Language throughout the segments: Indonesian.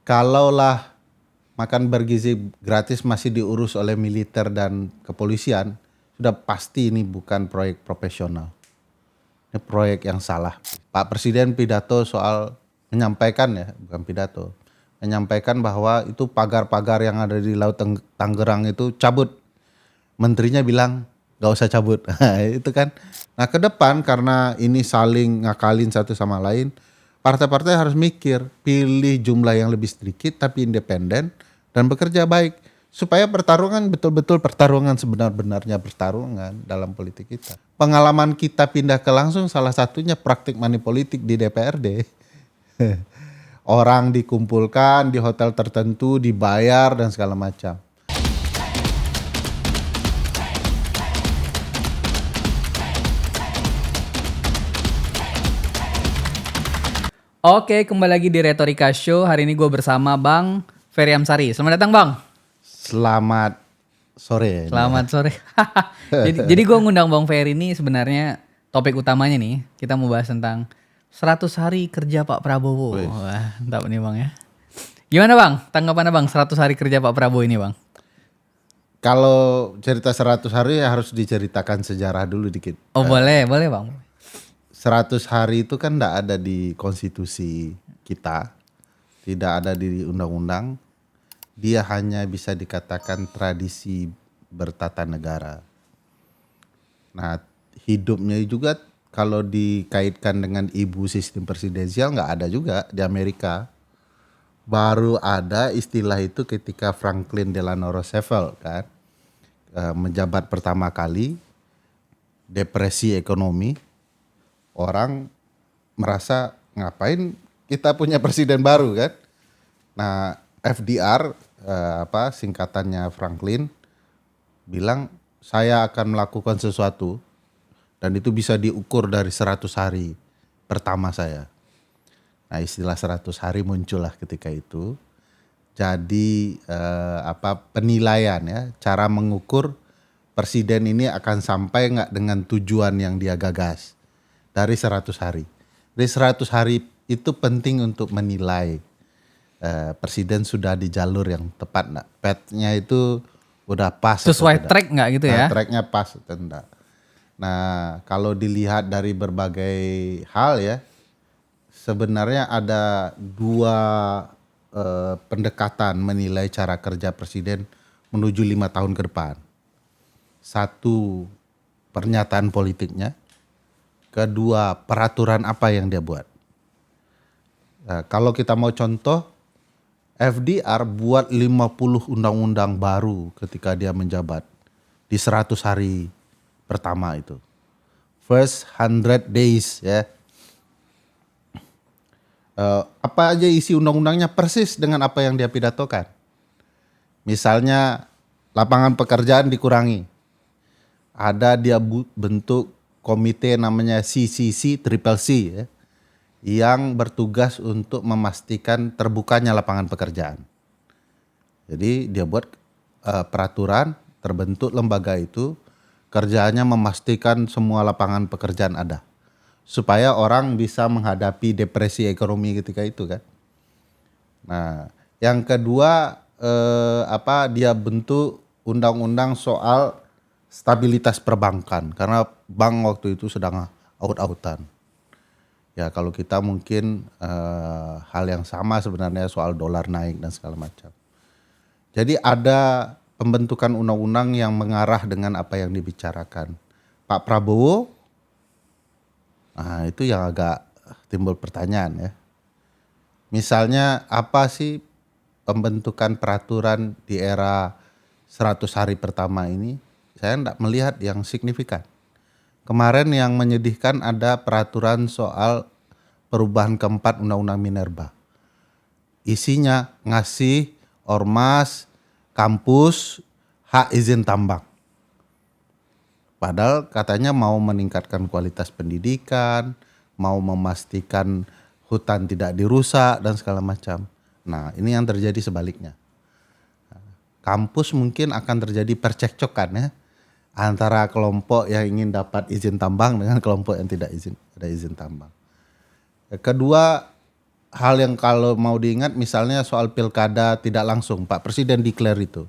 Kalaulah makan bergizi gratis masih diurus oleh militer dan kepolisian, sudah pasti ini bukan proyek profesional. Ini proyek yang salah. Pak Presiden pidato soal menyampaikan ya, bukan pidato. Menyampaikan bahwa itu pagar-pagar yang ada di Laut Tangerang itu cabut. Menterinya bilang gak usah cabut. Itu kan. Nah ke depan karena ini saling ngakalin satu sama lain, partai-partai harus mikir, pilih jumlah yang lebih sedikit tapi independen dan bekerja baik. Supaya pertarungan betul-betul pertarungan sebenar-benarnya pertarungan dalam politik kita. Pengalaman kita pindah ke langsung salah satunya praktik money politik di DPRD. Orang dikumpulkan di hotel tertentu, dibayar dan segala macam. Oke, kembali lagi di Retorika Show. Hari ini gue bersama Bang Ferry Amsari. Selamat datang Bang. Selamat sore. Selamat sore. jadi gue ngundang Bang Ferry ini sebenarnya topik utamanya nih. Kita mau bahas tentang 100 hari kerja Pak Prabowo. Wah, mantap nih Bang ya. Gimana Bang? Tanggapannya Bang 100 hari kerja Pak Prabowo ini Bang? Kalau cerita 100 hari harus diceritakan sejarah dulu dikit. Oh boleh Bang. 100 hari itu kan enggak ada di konstitusi kita. Tidak ada di undang-undang. Dia hanya bisa dikatakan tradisi bertata negara. Nah, hidupnya juga kalau dikaitkan dengan ibu sistem presidensial nggak ada juga di Amerika. Baru ada istilah itu ketika Franklin Delano Roosevelt kan menjabat pertama kali, depresi ekonomi, orang merasa ngapain kita punya presiden baru kan. Nah FDR singkatannya Franklin bilang saya akan melakukan sesuatu dan itu bisa diukur dari 100 hari pertama saya. Nah istilah 100 hari muncullah ketika itu. Jadi penilaian ya, cara mengukur presiden ini akan sampai nggak dengan tujuan yang dia gagas dari 100 hari. Dari 100 hari itu penting untuk menilai presiden sudah di jalur yang tepat nggak, petnya itu udah pas Sesuai track nggak gitu ya? Tracknya pas atau enggak. Nah kalau dilihat dari berbagai hal ya, sebenarnya ada dua pendekatan menilai cara kerja presiden menuju 5 tahun ke depan. Satu, pernyataan politiknya. Kedua, peraturan apa yang dia buat. Nah, kalau kita mau contoh, FDR buat 50 undang-undang baru ketika dia menjabat di 100 hari pertama itu. First 100 days ya. Apa aja isi undang-undangnya persis dengan apa yang dia pidatokan. Misalnya lapangan pekerjaan dikurangi. Ada dia bentuk komite namanya CCC, Triple C ya, yang bertugas untuk memastikan terbukanya lapangan pekerjaan. Jadi dia buat peraturan, terbentuk lembaga itu, kerjaannya memastikan semua lapangan pekerjaan ada. Supaya orang bisa menghadapi depresi ekonomi ketika itu kan. Nah, yang kedua dia bentuk undang-undang soal stabilitas perbankan karena bank waktu itu sedang out-outan. Ya kalau kita mungkin hal yang sama sebenarnya soal dolar naik dan segala macam. Jadi ada pembentukan undang-undang yang mengarah dengan apa yang dibicarakan Pak Prabowo. Nah itu yang agak timbul pertanyaan ya. Misalnya apa sih pembentukan peraturan di era 100 hari pertama ini? Saya tidak melihat yang signifikan. Kemarin yang menyedihkan ada peraturan soal perubahan keempat Undang-Undang Minerba. Isinya ngasih ormas, kampus, hak izin tambang. Padahal katanya mau meningkatkan kualitas pendidikan, mau memastikan hutan tidak dirusak dan segala macam. Nah ini yang terjadi sebaliknya. Kampus mungkin akan terjadi percekcokan ya, antara kelompok yang ingin dapat izin tambang dengan kelompok yang tidak ada izin tambang. Kedua hal yang kalau mau diingat misalnya soal pilkada tidak langsung, Pak Presiden declare itu.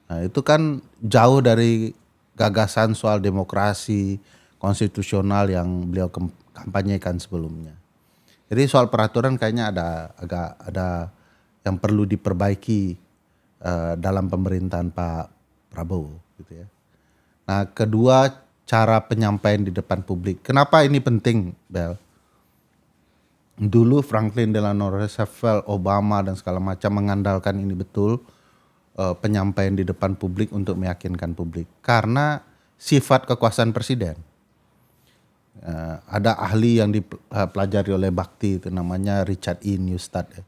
Nah itu kan jauh dari gagasan soal demokrasi konstitusional yang beliau kampanyekan sebelumnya. Jadi soal peraturan kayaknya ada yang perlu diperbaiki dalam pemerintahan Pak Prabowo gitu ya. Nah kedua, cara penyampaian di depan publik. Kenapa ini penting, Bel? Dulu Franklin Delano Roosevelt, Obama dan segala macam mengandalkan ini betul, penyampaian di depan publik untuk meyakinkan publik. Karena sifat kekuasaan presiden. Ada ahli yang dipelajari oleh Bakti itu namanya Richard E. Neustadt. Ya.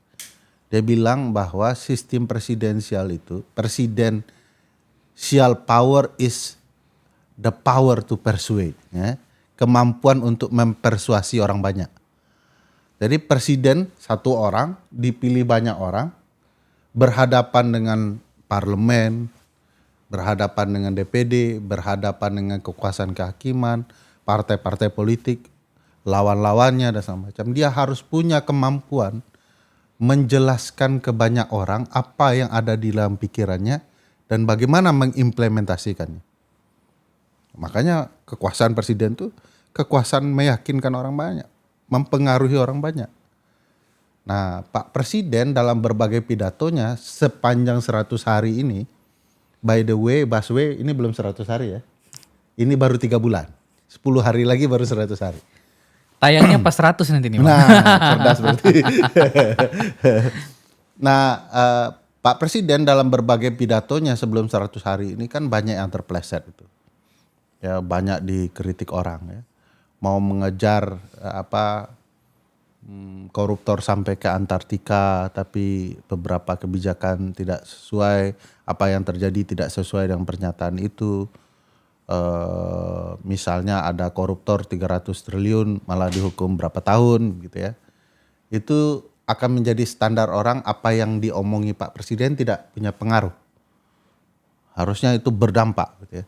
Dia bilang bahwa sistem presidensial itu, presidential power is the power to persuade. Ya. Kemampuan untuk mempersuasi orang banyak. Jadi presiden satu orang dipilih banyak orang, berhadapan dengan parlemen, berhadapan dengan DPD, berhadapan dengan kekuasaan kehakiman, partai-partai politik, lawan-lawannya dan segala macam. Dia harus punya kemampuan menjelaskan ke banyak orang apa yang ada di dalam pikirannya dan bagaimana mengimplementasikannya. Makanya kekuasaan presiden itu kekuasaan meyakinkan orang banyak, mempengaruhi orang banyak. Nah, Pak Presiden dalam berbagai pidatonya sepanjang 100 hari ini, by the way, Baswe ini belum 100 hari ya. Ini baru 3 bulan. 10 hari lagi baru 100 hari. Tayangnya pas 100 nanti nih. Nah, cerdas berarti. Nah, Pak Presiden dalam berbagai pidatonya sebelum 100 hari ini kan banyak yang terpleset itu. Ya, banyak dikritik orang ya. Mau mengejar koruptor sampai ke Antartika, tapi beberapa kebijakan tidak sesuai, apa yang terjadi tidak sesuai dengan pernyataan itu. Misalnya ada koruptor 300 triliun malah dihukum berapa tahun gitu ya. Itu akan menjadi standar orang, apa yang diomongi Pak Presiden tidak punya pengaruh. Harusnya itu berdampak gitu ya.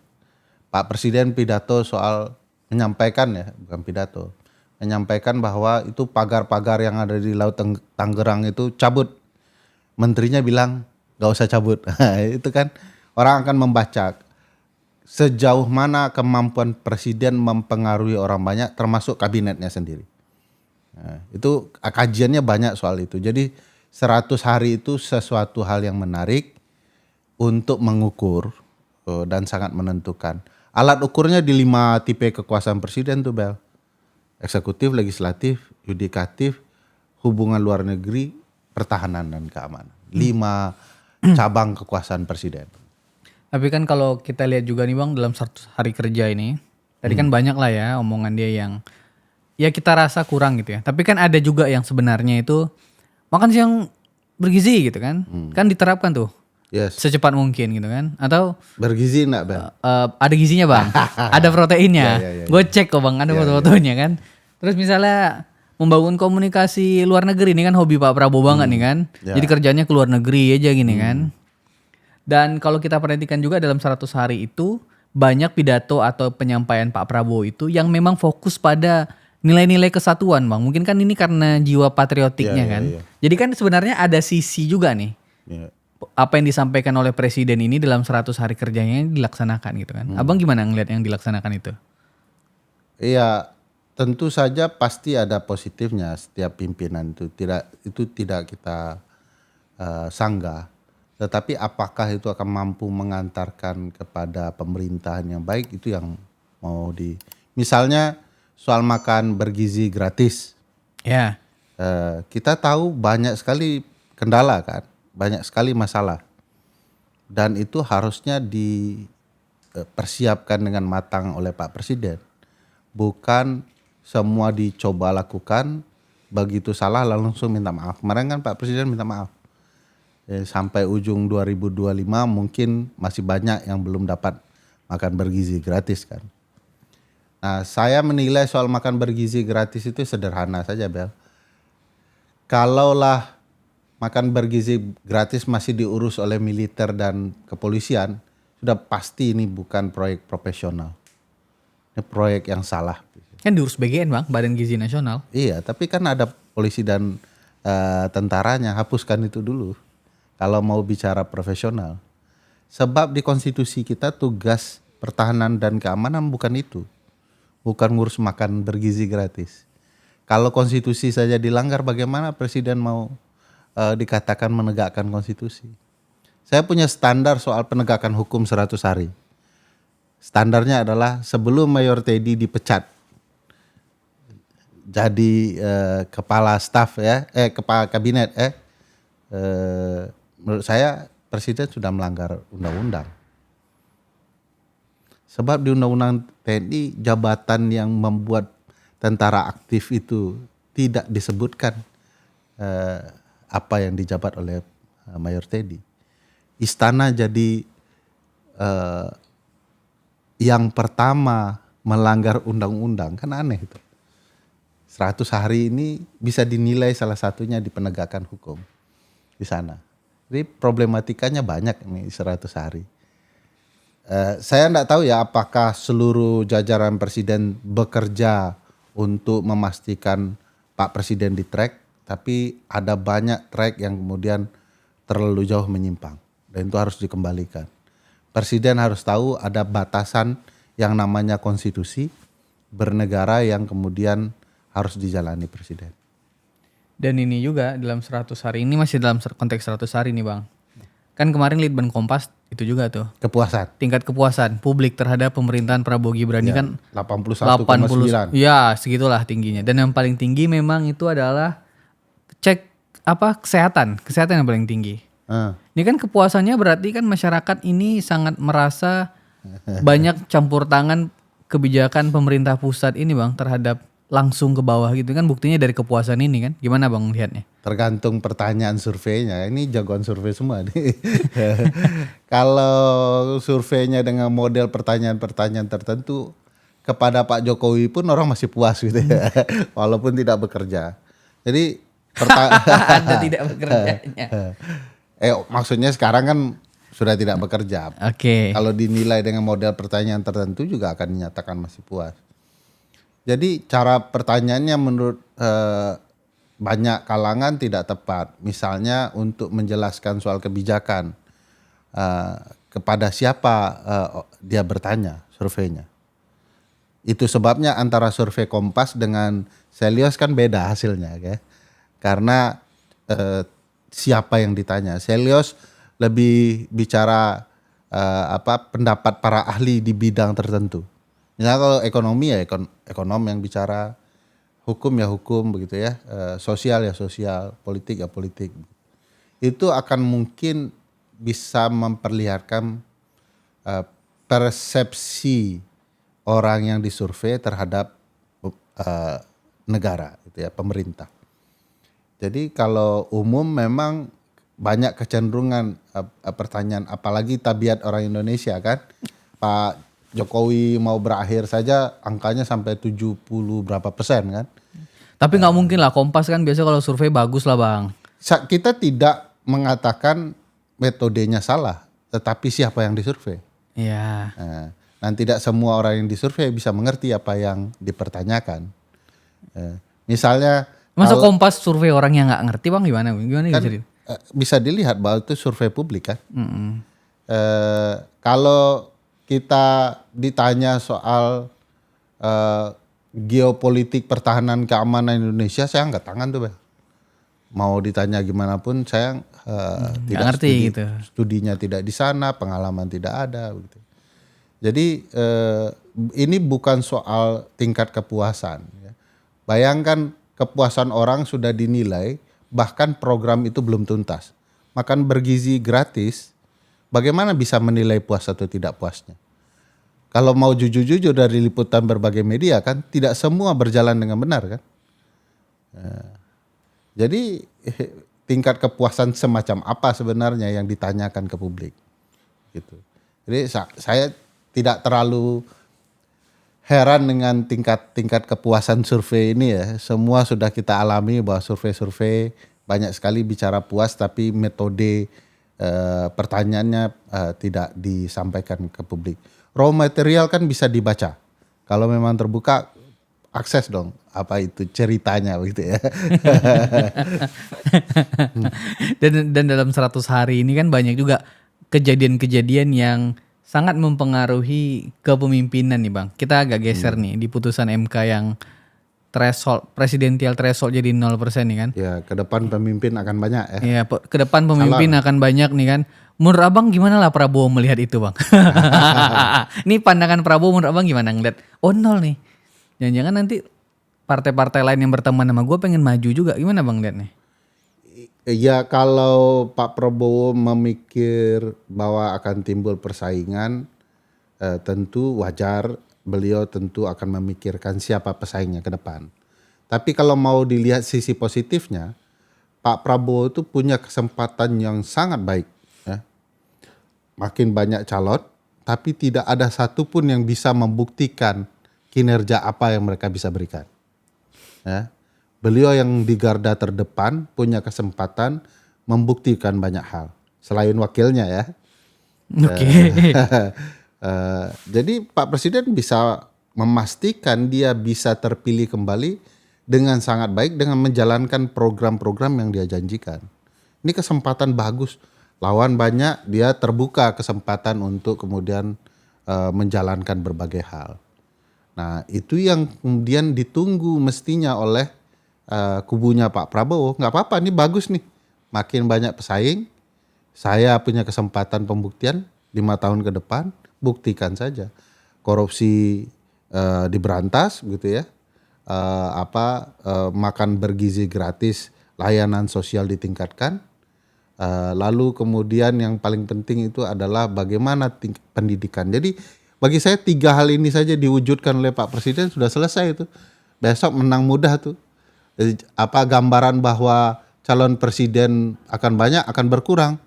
Pak Presiden pidato soal menyampaikan ya, bukan pidato. Menyampaikan bahwa itu pagar-pagar yang ada di Laut Tangerang itu cabut. Menterinya bilang gak usah cabut. Itu kan orang akan membaca sejauh mana kemampuan presiden mempengaruhi orang banyak termasuk kabinetnya sendiri. Nah, itu kajiannya banyak soal itu. Jadi 100 hari itu sesuatu hal yang menarik untuk mengukur dan sangat menentukan. Alat ukurnya di 5 tipe kekuasaan presiden tuh, Bel. Eksekutif, legislatif, yudikatif, hubungan luar negeri, pertahanan dan keamanan. 5 cabang kekuasaan presiden. Tapi kan kalau kita lihat juga nih Bang, dalam 100 hari kerja ini, tadi kan banyak lah ya omongan dia yang ya kita rasa kurang gitu ya. Tapi kan ada juga yang sebenarnya itu makan siang bergizi gitu kan. Kan diterapkan tuh. Yes. Secepat mungkin gitu kan. Atau Bergizi enggak, Bel? ada gizinya Bang. Ada proteinnya. Ya. Gue cek kok Bang, ada foto-fotonya kan. Terus misalnya membangun komunikasi luar negeri, ini kan hobi Pak Prabowo banget nih kan. Ya. Jadi kerjanya ke luar negeri aja gini kan. Dan kalau kita perhatikan juga dalam 100 hari itu banyak pidato atau penyampaian Pak Prabowo itu yang memang fokus pada nilai-nilai kesatuan Bang. Mungkin kan ini karena jiwa patriotiknya kan. Jadi kan sebenarnya ada sisi juga nih. Ya. Apa yang disampaikan oleh presiden ini dalam 100 hari kerjanya dilaksanakan gitu kan. Abang gimana ngelihat yang dilaksanakan itu? Iya, tentu saja pasti ada positifnya setiap pimpinan itu. Tidak kita sanggah. Tetapi apakah itu akan mampu mengantarkan kepada pemerintahan yang baik, itu yang mau misalnya soal makan bergizi gratis. Ya. Kita tahu banyak sekali kendala kan, banyak sekali masalah. Dan itu harusnya dipersiapkan dengan matang oleh Pak Presiden. Bukan semua dicoba lakukan, begitu salah langsung minta maaf. Kemarin kan Pak Presiden minta maaf. Sampai ujung 2025 mungkin masih banyak yang belum dapat makan bergizi gratis kan. Nah, saya menilai soal makan bergizi gratis itu sederhana saja, Bel. Kalaulah makan bergizi gratis masih diurus oleh militer dan kepolisian, sudah pasti ini bukan proyek profesional. Ini proyek yang salah. Kan diurus BGN Bang, Badan Gizi Nasional. Iya, tapi kan ada polisi dan tentaranya, hapuskan itu dulu. Kalau mau bicara profesional. Sebab di konstitusi kita tugas pertahanan dan keamanan bukan itu. Bukan ngurus makan bergizi gratis. Kalau konstitusi saja dilanggar, bagaimana presiden mau dikatakan menegakkan konstitusi? Saya punya standar soal penegakan hukum 100 hari. Standarnya adalah sebelum Mayor Teddy dipecat jadi kepala staf ya, kepala kabinet menurut saya presiden sudah melanggar undang-undang. Sebab di undang-undang TNI jabatan yang membuat tentara aktif itu tidak disebutkan apa yang dijabat oleh Mayor Teddy. Istana jadi yang pertama melanggar undang-undang, kan aneh itu. 100 hari ini bisa dinilai salah satunya di penegakan hukum di sana. Jadi problematikanya banyak ini 100 hari. Saya enggak tahu ya apakah seluruh jajaran presiden bekerja untuk memastikan Pak Presiden di track, tapi ada banyak track yang kemudian terlalu jauh menyimpang dan itu harus dikembalikan. Presiden harus tahu ada batasan yang namanya konstitusi bernegara yang kemudian harus dijalani presiden. Dan ini juga dalam 100 hari ini masih dalam konteks 100 hari nih Bang. Kan kemarin Litbang Kompas itu juga tuh. Kepuasan. Tingkat kepuasan publik terhadap pemerintahan Prabowo Gibran ini kan 81,9. Ya, segitulah tingginya. Dan yang paling tinggi memang itu adalah cek kesehatan yang paling tinggi. Ini kan kepuasannya berarti kan masyarakat ini sangat merasa banyak campur tangan kebijakan pemerintah pusat ini Bang terhadap langsung ke bawah gitu kan, buktinya dari kepuasan ini kan. Gimana Bang lihatnya? Tergantung pertanyaan surveinya. Ini jagoan survei semua nih. Kalau surveinya dengan model pertanyaan-pertanyaan tertentu kepada Pak Jokowi pun orang masih puas gitu ya. Walaupun tidak bekerja. Jadi Ada tidak bekerjanya. Maksudnya sekarang kan sudah tidak bekerja. Oke. Kalau dinilai dengan model pertanyaan tertentu juga akan dinyatakan masih puas. Jadi cara pertanyaannya menurut banyak kalangan tidak tepat. Misalnya untuk menjelaskan soal kebijakan kepada siapa dia bertanya surveinya. Itu sebabnya antara survei Kompas dengan Selios kan beda hasilnya, ya. Karena siapa yang ditanya. Selios lebih bicara pendapat para ahli di bidang tertentu. Misalnya kalau ekonomi ya ekonom yang bicara, hukum ya hukum begitu ya, sosial ya sosial, politik ya politik. Itu akan mungkin bisa memperlihatkan persepsi orang yang disurvei terhadap negara gitu ya, pemerintah. Jadi kalau umum memang banyak kecenderungan pertanyaan, apalagi tabiat orang Indonesia kan. Pak Jokowi mau berakhir saja angkanya sampai 70 berapa persen kan. Tapi nggak mungkin lah, Kompas kan biasa kalau survei bagus lah Bang. Kita tidak mengatakan metodenya salah, tetapi siapa yang disurvei. Iya. Dan tidak semua orang yang disurvei bisa mengerti apa yang dipertanyakan. Misalnya Masa Kompas survei orang yang nggak ngerti Bang, gimana kan, gitu? bisa dilihat bahwa itu survei publik kan. Kalau kita ditanya soal geopolitik pertahanan keamanan Indonesia, saya angkat tangan tuh Bang. Mau ditanya gimana pun saya tidak ngerti gitu. Studinya tidak di sana, pengalaman tidak ada gitu. Jadi ini bukan soal tingkat kepuasan ya. Bayangkan kepuasan orang sudah dinilai, bahkan program itu belum tuntas. Makan bergizi gratis, bagaimana bisa menilai puas atau tidak puasnya? Kalau mau jujur-jujur dari liputan berbagai media kan, tidak semua berjalan dengan benar kan. Jadi tingkat kepuasan semacam apa sebenarnya yang ditanyakan ke publik? Gitu. Jadi saya tidak terlalu heran dengan tingkat kepuasan survei ini ya. Semua sudah kita alami bahwa survei-survei banyak sekali bicara puas, tapi metode pertanyaannya tidak disampaikan ke publik. Raw material kan bisa dibaca. Kalau memang terbuka, akses dong apa itu ceritanya gitu ya. Dan dalam 100 hari ini kan banyak juga kejadian-kejadian yang sangat mempengaruhi kepemimpinan nih Bang. Kita agak geser nih di putusan MK yang threshold, presidensial threshold jadi 0% nih kan. Ya, ke depan pemimpin akan banyak ya. Iya, ke depan pemimpin akan banyak nih kan. Menurut Abang gimana lah Prabowo melihat itu Bang? Ini pandangan Prabowo menurut Abang gimana ngeliat? Oh 0 nih. Jangan-jangan nanti partai-partai lain yang berteman sama gue pengen maju juga. Gimana Bang lihat nih? Ya kalau Pak Prabowo memikir bahwa akan timbul persaingan, tentu wajar beliau tentu akan memikirkan siapa pesaingnya ke depan. Tapi kalau mau dilihat sisi positifnya, Pak Prabowo itu punya kesempatan yang sangat baik. Ya. Makin banyak calon, tapi tidak ada satupun yang bisa membuktikan kinerja apa yang mereka bisa berikan. Ya. Beliau yang di garda terdepan punya kesempatan membuktikan banyak hal. Selain wakilnya ya. Oke. Jadi Pak Presiden bisa memastikan dia bisa terpilih kembali dengan sangat baik dengan menjalankan program-program yang dia janjikan. Ini kesempatan bagus. Lawan banyak, dia terbuka kesempatan untuk kemudian menjalankan berbagai hal. Nah itu yang kemudian ditunggu mestinya oleh kubunya Pak Prabowo. Nggak apa-apa, ini bagus nih. Makin banyak pesaing, saya punya kesempatan pembuktian 5 tahun ke depan, buktikan saja. Korupsi diberantas gitu ya. Makan bergizi gratis, layanan sosial ditingkatkan. Lalu kemudian yang paling penting itu adalah bagaimana pendidikan. Jadi bagi saya 3 hal ini saja diwujudkan oleh Pak Presiden sudah selesai itu. Besok menang mudah tuh. Jadi, gambaran bahwa calon presiden akan banyak akan berkurang.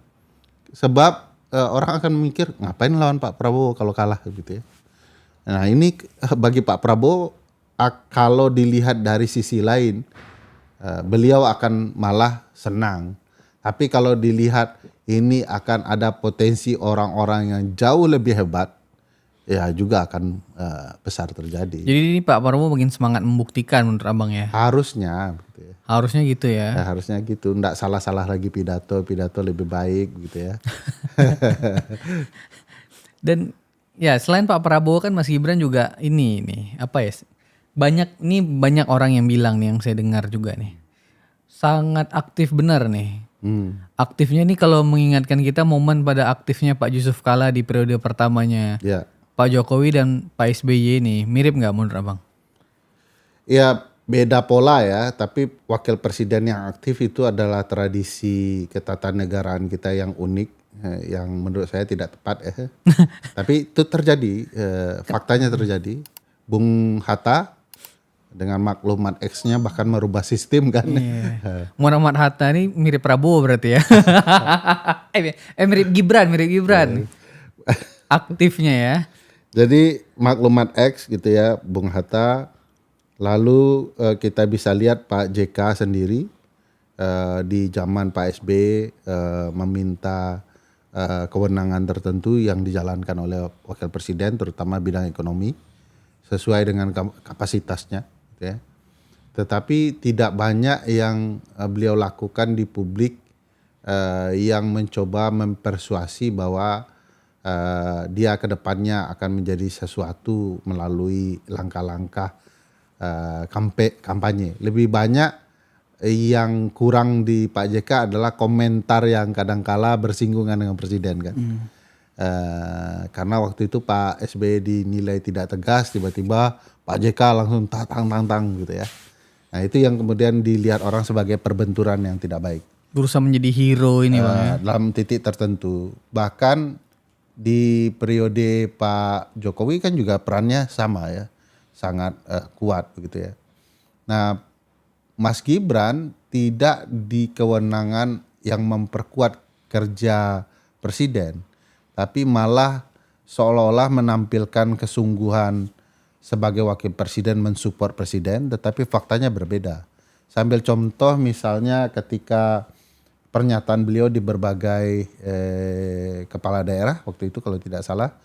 Sebab orang akan mikir ngapain lawan Pak Prabowo kalau kalah gitu ya. Nah ini bagi Pak Prabowo kalau dilihat dari sisi lain beliau akan malah senang. Tapi kalau dilihat ini akan ada potensi orang-orang yang jauh lebih hebat, ya juga akan besar terjadi. Jadi ini Pak Prabowo makin semangat membuktikan menurut Abang ya? Harusnya gitu ya. Harusnya gitu ya? Ya, harusnya gitu, nggak salah-salah lagi pidato lebih baik gitu ya. Dan ya selain Pak Prabowo kan Mas Gibran juga ini nih apa ya? Banyak orang yang bilang nih yang saya dengar juga nih. Sangat aktif benar nih. Aktifnya nih kalau mengingatkan kita momen pada aktifnya Pak Yusuf Kalla di periode pertamanya. Ya. Pak Jokowi dan Pak SBY ini mirip nggak menurut Abang? Ya beda pola ya, tapi wakil presiden yang aktif itu adalah tradisi ketatanegaraan kita yang unik, yang menurut saya tidak tepat ya. Tapi itu terjadi, faktanya terjadi. Bung Hatta dengan maklumat X-nya bahkan merubah sistem kan. Muhammad Hatta ini mirip Prabowo berarti ya? Mirip Gibran. Aktifnya ya. Jadi maklumat X gitu ya, Bung Hatta. Lalu kita bisa lihat Pak JK sendiri di zaman Pak SBY meminta kewenangan tertentu yang dijalankan oleh wakil presiden terutama bidang ekonomi sesuai dengan kapasitasnya gitu ya. Tetapi tidak banyak yang beliau lakukan di publik yang mencoba mempersuasi bahwa dia ke depannya akan menjadi sesuatu melalui langkah-langkah kampanye. Lebih banyak yang kurang di Pak JK adalah komentar yang kadangkala bersinggungan dengan presiden kan. Karena waktu itu Pak SBY dinilai tidak tegas, tiba-tiba Pak JK langsung tang gitu ya. Nah itu yang kemudian dilihat orang sebagai perbenturan yang tidak baik. Berusaha menjadi hero ini Bang ya. Dalam titik tertentu. Bahkan di periode Pak Jokowi kan juga perannya sama ya. Sangat kuat begitu ya. Nah, Mas Gibran tidak di kewenangan yang memperkuat kerja presiden, tapi malah seolah-olah menampilkan kesungguhan sebagai wakil presiden mensupport presiden, tetapi faktanya berbeda. Sambil contoh misalnya ketika pernyataan beliau di berbagai kepala daerah waktu itu kalau tidak salah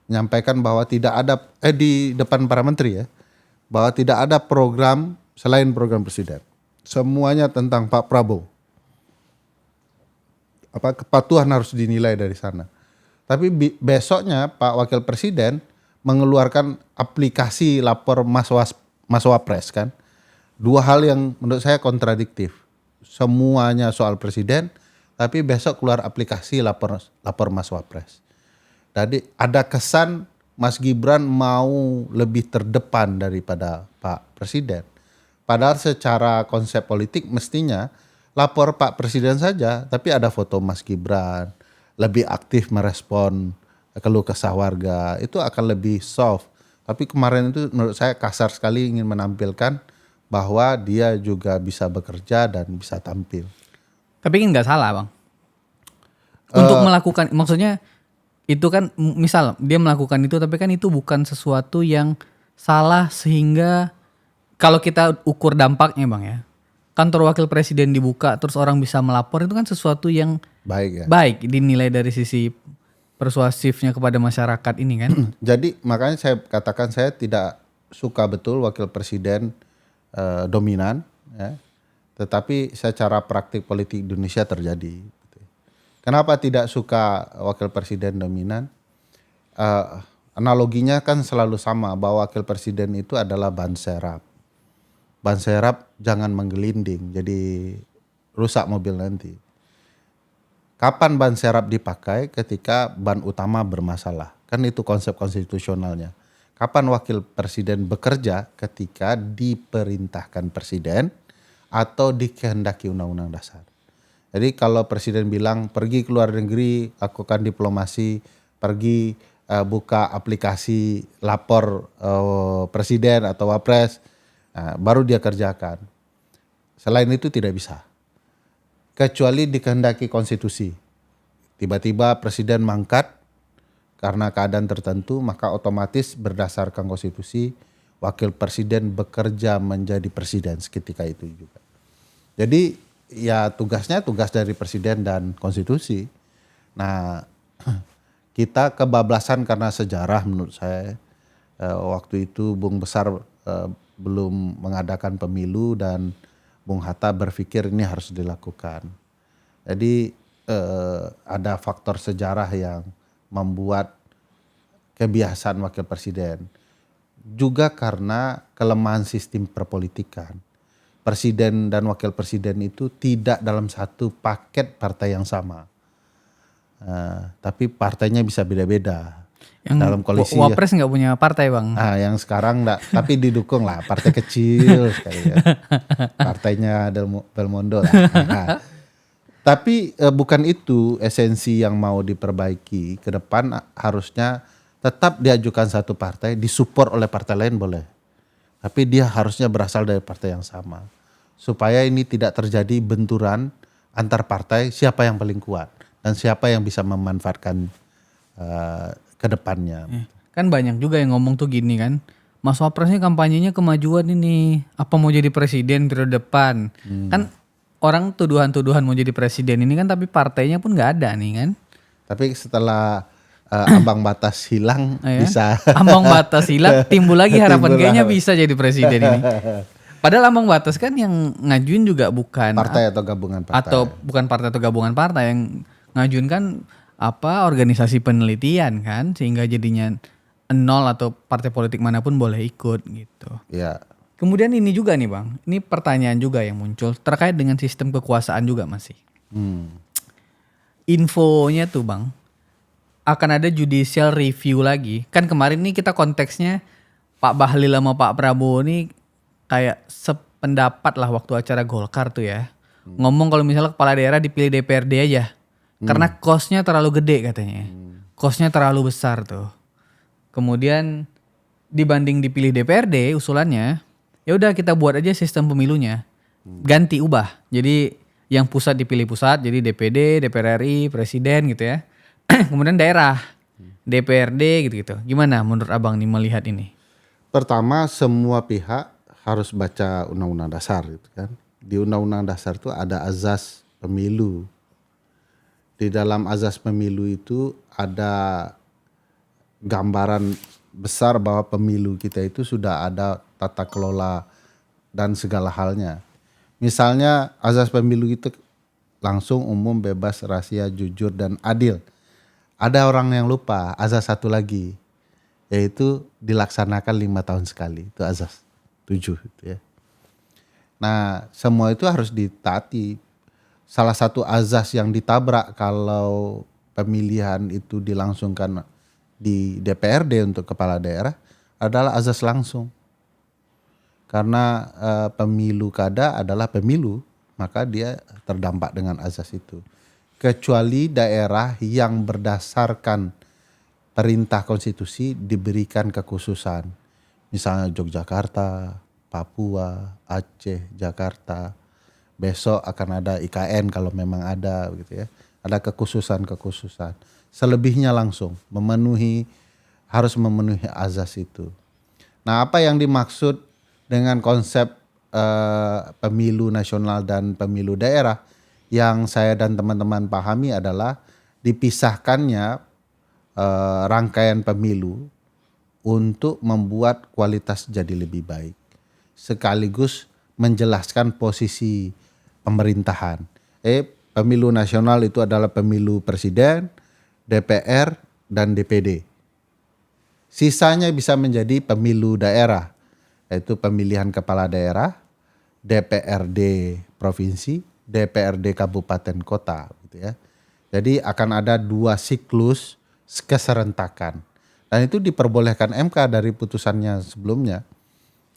menyampaikan bahwa tidak ada di depan para menteri ya, bahwa tidak ada program selain program presiden. Semuanya tentang Pak Prabowo. Kepatuhan harus dinilai dari sana. Tapi besoknya Pak Wakil Presiden mengeluarkan aplikasi lapor Mas Wapres kan. Dua hal yang menurut saya kontradiktif. Semuanya soal presiden, tapi besok keluar aplikasi lapor Mas Wapres. Jadi ada kesan Mas Gibran mau lebih terdepan daripada Pak Presiden. Padahal secara konsep politik mestinya lapor Pak Presiden saja, tapi ada foto Mas Gibran, lebih aktif merespon keluh kesah warga, itu akan lebih soft. Tapi kemarin itu menurut saya kasar sekali ingin menampilkan bahwa dia juga bisa bekerja dan bisa tampil. Tapi kan nggak salah bang. Untuk melakukan, maksudnya itu kan misal dia melakukan itu, tapi kan itu bukan sesuatu yang salah sehingga kalau kita ukur dampaknya bang ya. Kantor wakil presiden dibuka terus orang bisa melapor, itu kan sesuatu yang Baik ya. baik dinilai dari sisi persuasifnya kepada masyarakat ini kan. Jadi makanya saya katakan saya tidak suka betul wakil presiden dominan ya. Tetapi secara praktik politik Indonesia terjadi. Kenapa tidak suka wakil presiden dominan? Analoginya kan selalu sama bahwa wakil presiden itu adalah ban serap. Ban serap jangan menggelinding, jadi rusak mobil nanti. Kapan ban serap dipakai? Ketika ban utama bermasalah. Kan itu konsep konstitusionalnya. Kapan wakil presiden bekerja? Ketika diperintahkan presiden atau dikehendaki undang-undang dasar. Jadi kalau presiden bilang pergi ke luar negeri, lakukan diplomasi, pergi buka aplikasi lapor presiden atau wapres, baru dia kerjakan. Selain itu tidak bisa. Kecuali dikehendaki konstitusi. Tiba-tiba presiden mangkat karena keadaan tertentu, maka otomatis berdasarkan konstitusi wakil presiden bekerja menjadi presiden seketika itu juga. Jadi ya tugasnya tugas dari presiden dan konstitusi. Nah kita kebablasan karena sejarah menurut saya. Waktu itu Bung Besar belum mengadakan pemilu dan Bung Hatta berpikir ini harus dilakukan. Jadi ada faktor sejarah yang membuat kebiasaan wakil presiden. Juga karena kelemahan sistem perpolitikan. Presiden dan wakil presiden itu tidak dalam satu paket partai yang sama. Tapi partainya bisa beda-beda. Yang dalam koalisi wapres nggak punya partai bang. Yang sekarang enggak, tapi didukung lah partai kecil sekali ya. Partainya Belmondo lah. Tapi bukan itu esensi yang mau diperbaiki. Ke depan harusnya tetap diajukan satu partai, disupport oleh partai lain boleh. Tapi dia harusnya berasal dari partai yang sama. Supaya ini tidak terjadi benturan antar partai siapa yang paling kuat. Dan siapa yang bisa memanfaatkan ke depannya. Kan banyak juga yang ngomong tuh gini kan. Mas Wapresnya kampanyenya kemajuan ini. Apa mau jadi presiden periode depan. Kan orang tuduhan-tuduhan mau jadi presiden ini kan, tapi partainya pun gak ada nih kan. Tapi setelah ambang batas hilang bisa. Ambang batas hilang timbul lagi harapan kayaknya bisa jadi presiden ini. Padahal ambang batas kan yang ngajuin juga bukan partai atau gabungan partai. Atau bukan partai atau gabungan partai, yang ngajuin kan organisasi penelitian kan, sehingga jadinya nol atau partai politik manapun boleh ikut gitu. Iya. Kemudian ini juga nih bang, ini pertanyaan juga yang muncul terkait dengan sistem kekuasaan juga masih. Infonya tuh bang, akan ada judicial review lagi. Kan kemarin nih kita konteksnya Pak Bahlil sama Pak Prabowo nih kayak sependapat lah waktu acara Golkar tuh ya. Ngomong kalau misalnya kepala daerah dipilih DPRD aja. Karena cost-nya terlalu gede katanya. Cost-nya terlalu besar tuh. Kemudian dibanding dipilih DPRD usulannya, ya udah kita buat aja sistem pemilunya. Ganti, ubah. Jadi yang pusat dipilih pusat, jadi DPD, DPR RI, presiden gitu ya. Kemudian daerah, DPRD gitu-gitu. Gimana menurut abang nih melihat ini? Pertama, semua pihak harus baca undang-undang dasar gitu kan. Di undang-undang dasar itu ada azas pemilu. Di dalam azas pemilu itu ada gambaran besar bahwa pemilu kita itu sudah ada tata kelola dan segala halnya. Misalnya azas pemilu itu langsung, umum, bebas, rahasia, jujur, dan adil. Ada orang yang lupa azas satu lagi, yaitu dilaksanakan 5 tahun sekali. Itu azas 7 gitu ya. Nah, semua itu harus ditaati. Salah satu azas yang ditabrak kalau pemilihan itu dilangsungkan di DPRD untuk kepala daerah adalah azas langsung. Karena pemilu kada adalah pemilu, maka dia terdampak dengan azas itu. Kecuali daerah yang berdasarkan perintah konstitusi diberikan kekhususan. Misalnya Yogyakarta, Papua, Aceh, Jakarta. Besok akan ada IKN kalau memang ada gitu ya. Ada kekhususan-kekhususan. Selebihnya langsung harus memenuhi azas itu. Nah, apa yang dimaksud dengan konsep pemilu nasional dan pemilu daerah yang saya dan teman-teman pahami adalah dipisahkannya rangkaian pemilu untuk membuat kualitas jadi lebih baik. Sekaligus menjelaskan posisi pemerintahan. Pemilu nasional itu adalah pemilu presiden, DPR, dan DPD. Sisanya bisa menjadi pemilu daerah, yaitu pemilihan kepala daerah, DPRD provinsi, DPRD kabupaten kota gitu ya. Jadi akan ada 2 siklus keserentakan. Dan itu diperbolehkan MK dari putusannya sebelumnya.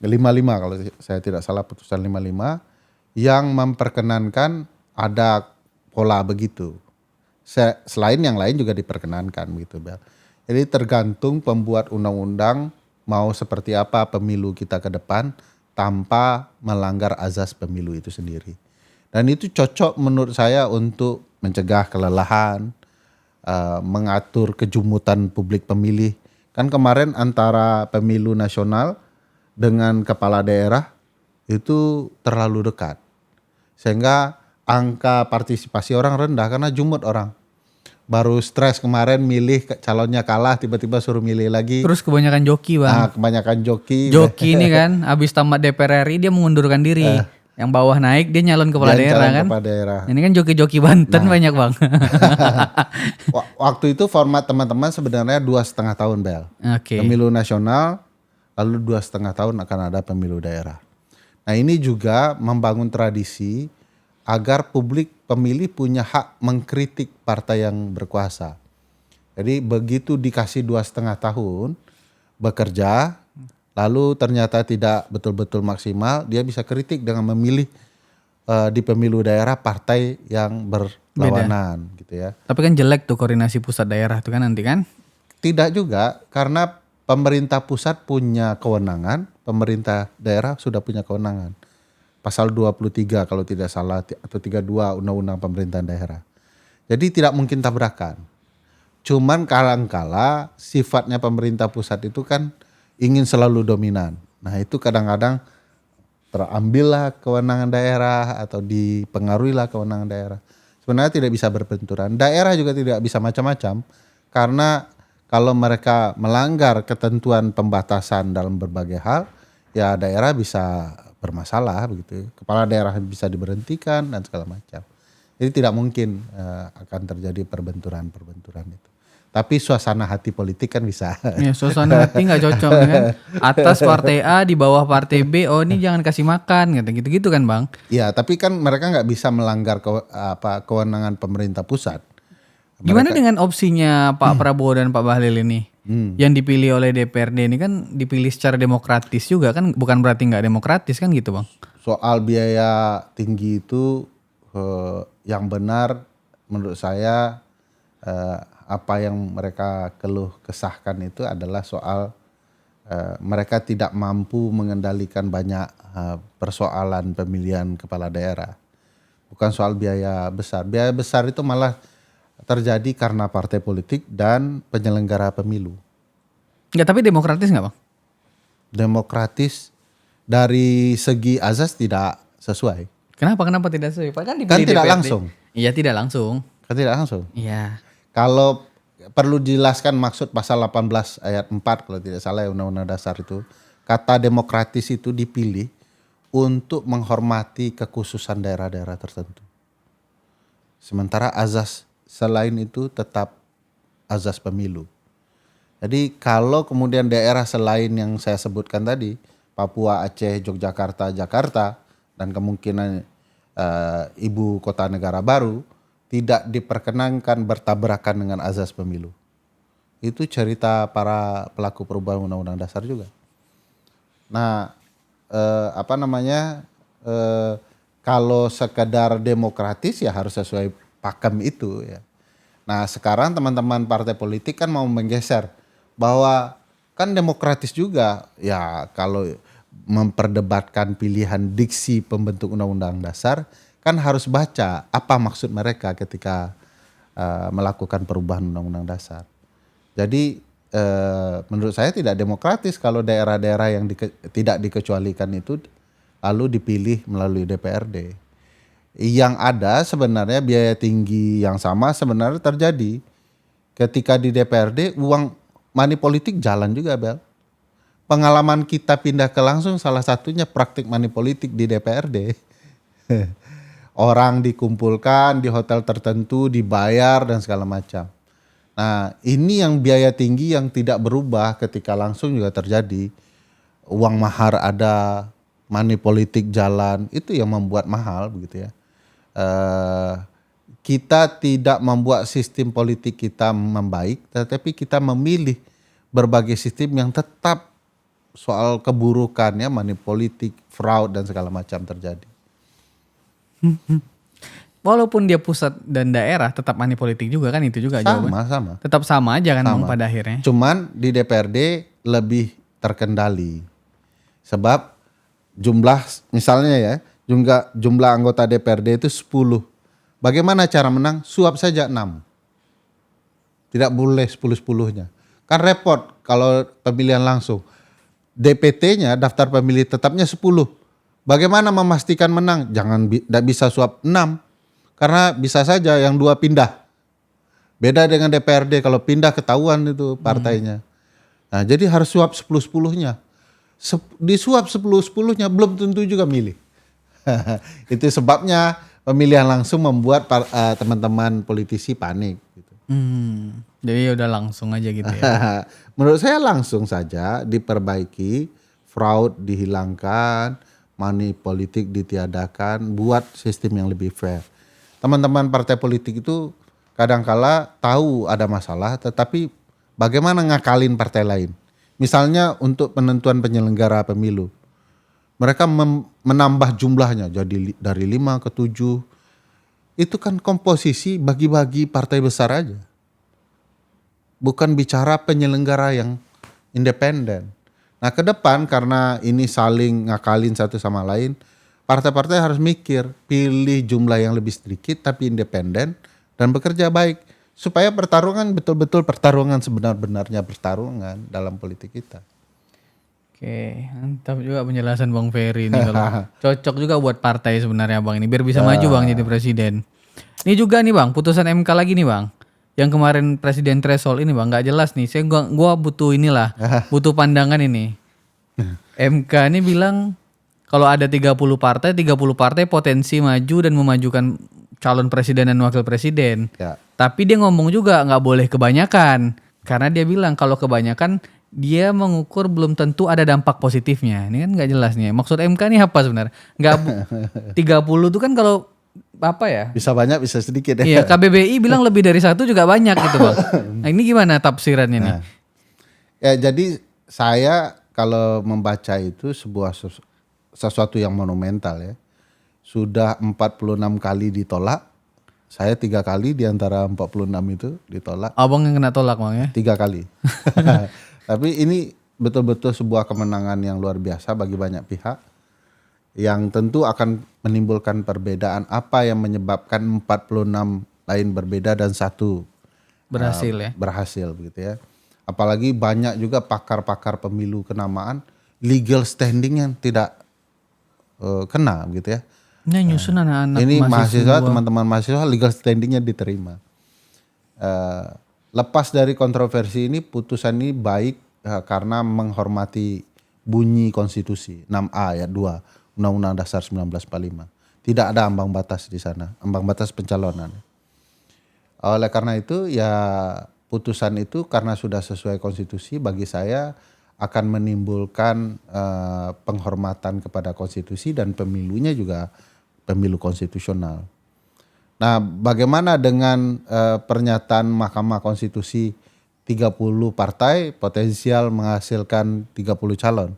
55 kalau saya tidak salah, putusan 55 yang memperkenankan ada pola begitu. Selain yang lain juga diperkenankan gitu, Bel. Jadi tergantung pembuat undang-undang mau seperti apa pemilu kita ke depan tanpa melanggar azas pemilu itu sendiri. Dan itu cocok menurut saya untuk mencegah kelelahan, mengatur kejumutan publik pemilih. Kan kemarin antara pemilu nasional dengan kepala daerah itu terlalu dekat. Sehingga angka partisipasi orang rendah karena jumut orang. Baru stres kemarin milih calonnya kalah, tiba-tiba suruh milih lagi. Terus kebanyakan joki, Bang. Nah, kebanyakan joki. Joki ini kan habis tamat DPR RI dia mengundurkan diri. Yang bawah naik dia nyalon kepala daerah kan. Kepala daerah. Ini kan joki-joki Banten banyak, Bang. Waktu itu format teman-teman sebenarnya 2,5 tahun, Bel. Oke. Pemilu nasional, lalu 2,5 tahun akan ada pemilu daerah. Nah, ini juga membangun tradisi agar publik pemilih punya hak mengkritik partai yang berkuasa. Jadi begitu dikasih 2,5 tahun bekerja, lalu ternyata tidak betul-betul maksimal, dia bisa kritik dengan memilih di pemilu daerah partai yang berlawanan gitu ya. Tapi kan jelek tuh koordinasi pusat daerah tuh kan nanti kan. Tidak juga, karena pemerintah pusat punya kewenangan, pemerintah daerah sudah punya kewenangan. Pasal 23 kalau tidak salah atau 32 Undang-Undang Pemerintahan Daerah. Jadi tidak mungkin tabrakan. Cuman kadang-kala sifatnya pemerintah pusat itu kan ingin selalu dominan. Nah, itu kadang-kadang terambillah kewenangan daerah atau dipengaruhilah kewenangan daerah. Sebenarnya tidak bisa berbenturan. Daerah juga tidak bisa macam-macam karena kalau mereka melanggar ketentuan pembatasan dalam berbagai hal, ya daerah bisa bermasalah begitu. Kepala daerah bisa diberhentikan dan segala macam. Jadi tidak mungkin akan terjadi perbenturan itu. Tapi suasana hati politik kan bisa. Ya, suasana hati nggak cocok kan. Atas partai A, di bawah partai B. Oh, ini jangan kasih makan gitu-gitu kan, Bang. Iya, tapi kan mereka nggak bisa melanggar kewenangan pemerintah pusat. Gimana dengan opsinya Pak Prabowo dan Pak Bahlil ini? Yang dipilih oleh DPRD ini kan dipilih secara demokratis juga kan, bukan berarti nggak demokratis kan gitu, Bang? Soal biaya tinggi itu yang benar menurut saya apa yang mereka keluh kesahkan itu adalah soal mereka tidak mampu mengendalikan banyak persoalan pemilihan kepala daerah. Bukan soal biaya besar. Biaya besar itu malah terjadi karena partai politik dan penyelenggara pemilu. Enggak, tapi demokratis nggak, Bang? Demokratis dari segi azas tidak sesuai. Kenapa tidak sesuai? Kan tidak langsung. Iya, tidak langsung. Kan tidak langsung. Iya. Kalau perlu dijelaskan maksud pasal 18 ayat 4 kalau tidak salah ya Undang-Undang Dasar itu. Kata demokratis itu dipilih untuk menghormati kekhususan daerah-daerah tertentu. Sementara azas selain itu tetap azas pemilu. Jadi kalau kemudian daerah selain yang saya sebutkan tadi, Papua, Aceh, Yogyakarta, Jakarta, dan kemungkinan ibu kota negara baru, tidak diperkenankan bertabrakan dengan azas pemilu. Itu cerita para pelaku perubahan Undang-Undang Dasar juga. Nah, kalau sekedar demokratis ya harus sesuai pakem itu ya. Nah sekarang teman-teman partai politik kan mau menggeser bahwa kan demokratis juga ya kalau memperdebatkan pilihan diksi pembentuk undang-undang dasar kan harus baca apa maksud mereka ketika melakukan perubahan undang-undang dasar. Jadi menurut saya tidak demokratis kalau daerah-daerah yang tidak dikecualikan itu lalu dipilih melalui DPRD. Yang ada sebenarnya biaya tinggi yang sama sebenarnya terjadi ketika di DPRD uang money politik jalan juga, Bel. Pengalaman kita pindah ke langsung salah satunya praktik money politik di DPRD. Orang dikumpulkan di hotel tertentu, dibayar dan segala macam. Nah ini yang biaya tinggi yang tidak berubah ketika langsung juga terjadi. Uang mahar ada, money politik jalan, itu yang membuat mahal begitu ya. Kita tidak membuat sistem politik kita membaik, tetapi kita memilih berbagai sistem yang tetap soal keburukannya, money politik, fraud dan segala macam terjadi. Walaupun dia pusat dan daerah tetap money politik juga kan itu juga jawaban. Sama. Tetap sama aja kan Bang pada akhirnya. Cuman di DPRD lebih terkendali. Sebab jumlah misalnya ya, jumlah anggota DPRD itu 10. Bagaimana cara menang? Suap saja 6. Tidak boleh 10-10-nya. Kan repot kalau pemilihan langsung. DPT-nya, daftar pemilih tetapnya 10. Bagaimana memastikan menang? Tidak bisa suap 6. Karena bisa saja yang 2 pindah. Beda dengan DPRD kalau pindah ketahuan itu partainya. Nah, jadi harus suap 10-10-nya. Disuap 10-10-nya belum tentu juga milih. Itu sebabnya pemilihan langsung membuat teman-teman politisi panik. Gitu. Jadi udah langsung aja gitu ya. Menurut saya langsung saja diperbaiki, fraud dihilangkan, money politik ditiadakan, buat sistem yang lebih fair. Teman-teman partai politik itu kadangkala tahu ada masalah, tetapi bagaimana ngakalin partai lain. Misalnya untuk penentuan penyelenggara pemilu. Mereka menambah jumlahnya jadi dari 5 ke 7. Itu kan komposisi bagi-bagi partai besar aja. Bukan bicara penyelenggara yang independen. Nah ke depan karena ini saling ngakalin satu sama lain, partai-partai harus mikir, pilih jumlah yang lebih sedikit tapi independen dan bekerja baik. Supaya pertarungan betul-betul pertarungan sebenar-benarnya pertarungan dalam politik kita. Oke, mantap juga penjelasan Bang Ferry ini kalau cocok juga buat partai sebenarnya Bang ini biar bisa maju Bang jadi presiden. Ini juga nih Bang, putusan MK lagi nih Bang. Yang kemarin presiden threshold ini Bang nggak jelas nih. Gua butuh inilah, butuh pandangan ini. MK ini bilang kalau ada 30 partai potensi maju dan memajukan calon presiden dan wakil presiden. Ya. Tapi dia ngomong juga nggak boleh kebanyakan. Karena dia bilang kalau kebanyakan dia mengukur belum tentu ada dampak positifnya. Ini kan nggak jelas nih. Maksud MK ini apa sebenarnya? 30 itu kan kalau apa ya? Bisa banyak bisa sedikit ya. Iya, KBBI bilang lebih dari 1 juga banyak gitu Bang. Nah ini gimana tafsirannya nih? Ya jadi saya kalau membaca itu sesuatu yang monumental ya. Sudah 46 kali ditolak. Saya 3 kali di antara 46 itu ditolak. Abang yang kena tolak Bang ya? 3 kali. Tapi ini betul-betul sebuah kemenangan yang luar biasa bagi banyak pihak. Yang tentu akan menimbulkan perbedaan apa yang menyebabkan 46 lain berbeda dan 1 Berhasil ya? Berhasil begitu ya. Apalagi banyak juga pakar-pakar pemilu kenamaan legal standing yang tidak kena gitu ya. Ini nyusun anak-anak Ini mahasiswa, teman-teman mahasiswa legal standingnya diterima. lepas dari kontroversi ini, putusan ini baik karena menghormati bunyi konstitusi 6A ayat 2 Undang-Undang Dasar 1945. Tidak ada ambang batas di sana, ambang batas pencalonan. Oleh karena itu ya putusan itu karena sudah sesuai konstitusi, bagi saya akan menimbulkan penghormatan kepada konstitusi dan pemilunya juga pemilu konstitusional. Nah, bagaimana dengan pernyataan Mahkamah Konstitusi 30 partai potensial menghasilkan 30 calon?